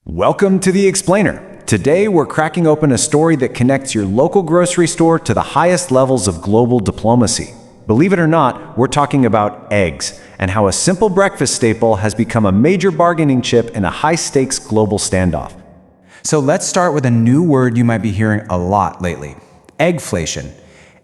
Welcome to The Explainer. Today we're cracking open a story that connects your local grocery store to the highest levels of global diplomacy. Believe it or not, we're talking about eggs, and how a simple breakfast staple has become a major bargaining chip in a high-stakes global standoff. So let's start with a new word you might be hearing a lot lately: eggflation.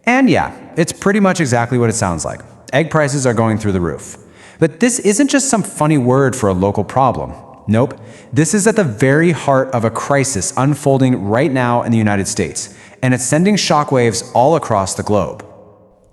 And yeah, it's pretty much exactly what it sounds like. Egg prices are going through the roof. But this isn't just some funny word for a local problem. Nope, this is at the very heart of a crisis unfolding right now in the United States, and it's sending shockwaves all across the globe.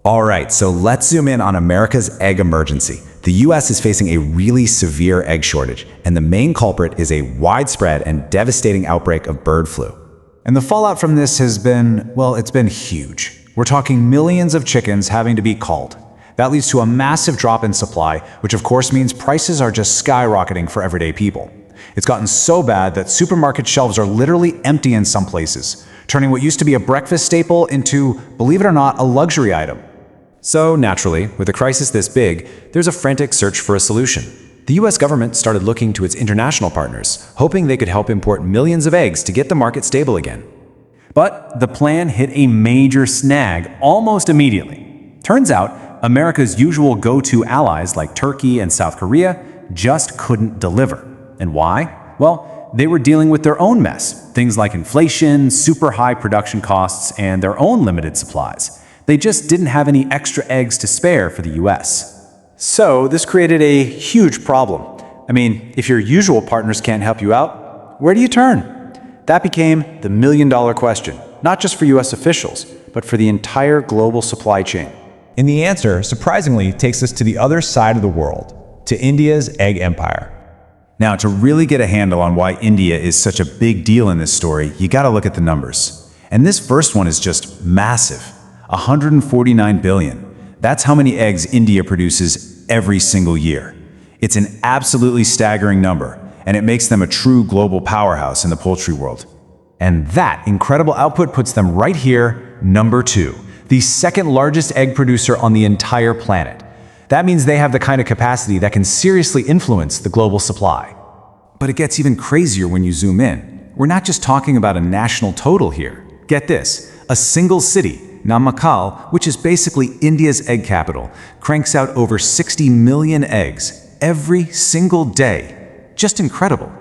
All right, so let's zoom in on America's egg emergency. The US is facing a really severe egg shortage, and the main culprit is a widespread and devastating outbreak of bird flu. And the fallout from this has been, well, it's been huge. We're talking millions of chickens having to be culled. That leads to a massive drop in supply, which of course means prices are just skyrocketing for everyday people. It's gotten so bad that supermarket shelves are literally empty in some places, turning what used to be a breakfast staple into, believe it or not, a luxury item. So naturally, with a crisis this big, there's a frantic search for a solution. The US government started looking to its international partners, hoping they could help import millions of eggs to get the market stable again. But the plan hit a major snag almost immediately. Turns out, America's usual go-to allies like Turkey and South Korea just couldn't deliver. And why? Well, they were dealing with their own mess. Things like inflation, super high production costs, and their own limited supplies. They just didn't have any extra eggs to spare for the US. So this created a huge problem. I mean, if your usual partners can't help you out, where do you turn? That became the million-dollar question, not just for US officials, but for the entire global supply chain. And the answer, surprisingly, takes us to the other side of the world, to India's egg empire. Now, to really get a handle on why India is such a big deal in this story, you gotta look at the numbers. And this first one is just massive. 149 billion. That's how many eggs India produces every single year. It's an absolutely staggering number, and it makes them a true global powerhouse in the poultry world. And that incredible output puts them right here, number 2. The second largest egg producer on the entire planet. That means they have the kind of capacity that can seriously influence the global supply. But it gets even crazier when you zoom in. We're not just talking about a national total here. Get this, a single city, Namakkal, which is basically India's egg capital, cranks out over 60 million eggs every single day. Just incredible.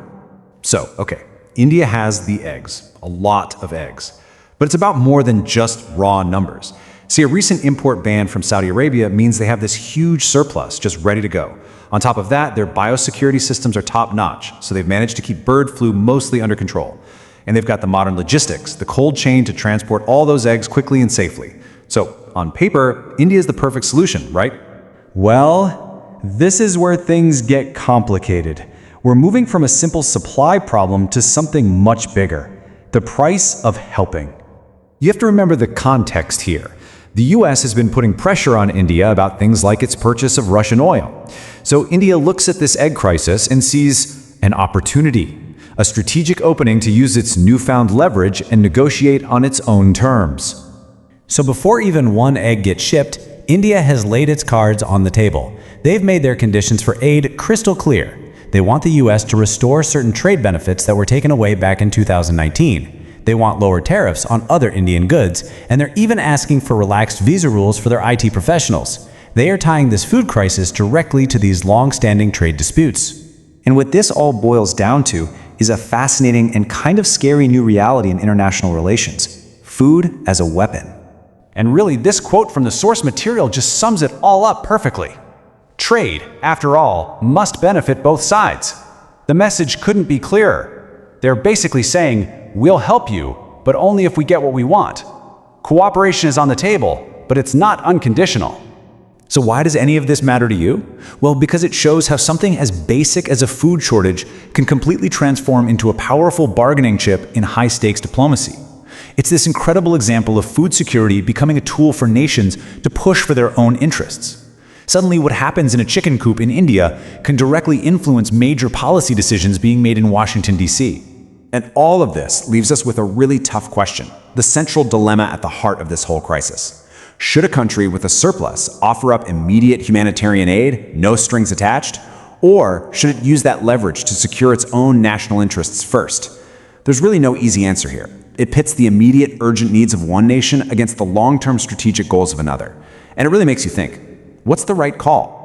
So, okay, India has the eggs, a lot of eggs. But it's about more than just raw numbers. See, a recent import ban from Saudi Arabia means they have this huge surplus just ready to go. On top of that, their biosecurity systems are top-notch, so they've managed to keep bird flu mostly under control. And they've got the modern logistics, the cold chain to transport all those eggs quickly and safely. So, on paper, India is the perfect solution, right? Well, this is where things get complicated. We're moving from a simple supply problem to something much bigger: the price of helping. You have to remember the context here. The US has been putting pressure on India about things like its purchase of Russian oil. So India looks at this egg crisis and sees an opportunity, a strategic opening to use its newfound leverage and negotiate on its own terms. So before even one egg gets shipped, India has laid its cards on the table. They've made their conditions for aid crystal clear. They want the US to restore certain trade benefits that were taken away back in 2019. They want lower tariffs on other Indian goods, and they're even asking for relaxed visa rules for their IT professionals. They are tying this food crisis directly to these long-standing trade disputes. And what this all boils down to is a fascinating and kind of scary new reality in international relations: food as a weapon. And really, this quote from the source material just sums it all up perfectly. Trade, after all, must benefit both sides. The message couldn't be clearer. They're basically saying, we'll help you, but only if we get what we want. Cooperation is on the table, but it's not unconditional. So why does any of this matter to you? Well, because it shows how something as basic as a food shortage can completely transform into a powerful bargaining chip in high-stakes diplomacy. It's this incredible example of food security becoming a tool for nations to push for their own interests. Suddenly, what happens in a chicken coop in India can directly influence major policy decisions being made in Washington, D.C. And all of this leaves us with a really tough question, the central dilemma at the heart of this whole crisis. Should a country with a surplus offer up immediate humanitarian aid, no strings attached? Or should it use that leverage to secure its own national interests first? There's really no easy answer here. It pits the immediate urgent needs of one nation against the long-term strategic goals of another. And it really makes you think, what's the right call?